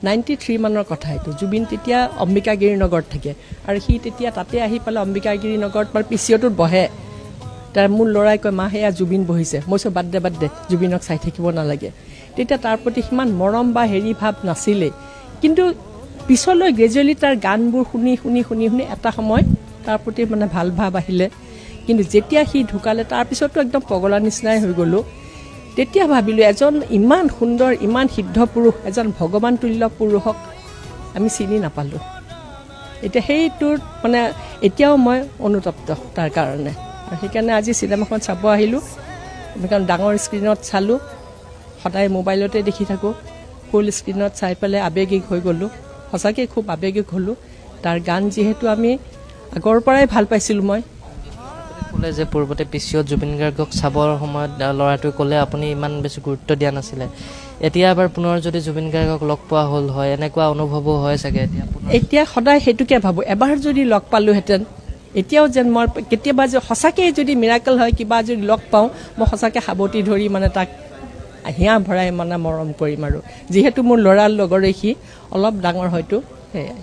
93 মানৰ কথা এইটো। জুবিন তেতিয়া অম্বিকাগিৰি নগৰত থাকে আৰু সি তেতিয়া তাতে আহি পেলাই অম্বিকাগিৰি নগৰত মানে পিচিঅ'টোত বহে। তাৰ মোৰ ল'ৰাই কয়, মা সেয়া জুবিন বহিছে। মই কৈছোঁ বাদ দে জুবিনক চাই থাকিব নালাগে। তেতিয়া তাৰ প্ৰতি সিমান মৰম বা হেৰি ভাৱ নাছিলেই, কিন্তু পিছলৈ গ্ৰেজুৱেলি তাৰ গানবোৰ শুনি শুনি শুনি শুনি এটা সময় তাৰ প্ৰতি মানে ভাল ভাৱ আহিলে। কিন্তু যেতিয়া সি ঢুকালে তাৰপিছতো একদম পগলা নিচিনাই হৈ গ'লোঁ। তেতিয়া ভাবিলোঁ এজন ইমান সুন্দৰ, ইমান সিদ্ধ পুৰুষ, এজন ভগৱান তুল্য পুৰুষক আমি চিনি নাপালোঁ। এতিয়া সেইটোৰ মানে এতিয়াও মই অনুতপ্ত তাৰ কাৰণে। আৰু সেইকাৰণে আজি চিনেমাখন চাব আহিলোঁ। কাৰণ ডাঙৰ স্ক্ৰীণত চালোঁ, সদায় মোবাইলতে দেখি থাকোঁ, ফুল স্ক্ৰীণত চাই পেলাই আৱেগিক হৈ গ'লোঁ। সঁচাকৈ খুব আৱেগিক হ'লোঁ। তাৰ গান যিহেতু আমি আগৰ পৰাই ভাল পাইছিলোঁ। মই ক'লে যে পূৰ্বতে পিচিঅ'ত জুবিন গাৰ্গক চাবৰ সময়ত ল'ৰাটোৱে ক'লে আপুনি ইমান বেছি গুৰুত্ব দিয়া নাছিলে। এতিয়া এবাৰ পুনৰ যদি জুবিন গাৰ্গক লগ পোৱা হ'ল হয়, এনেকুৱা অনুভৱো হয় চাগে এতিয়া সদায় সেইটোকে ভাবোঁ, এবাৰ যদি লগ পালোঁহেঁতেন। এতিয়াও যেন মই কেতিয়াবা যে সঁচাকৈ যদি মিৰাকেল হয়, কিবা যদি লগ পাওঁ, মই সঁচাকৈ সাৱটি ধৰি মানে তাক হিয়া ভৰাই মানে মৰম কৰিম। আৰু যিহেতু মোৰ ল'ৰাৰ লগৰে সি অলপ ডাঙৰ হয়তো, সেয়াই।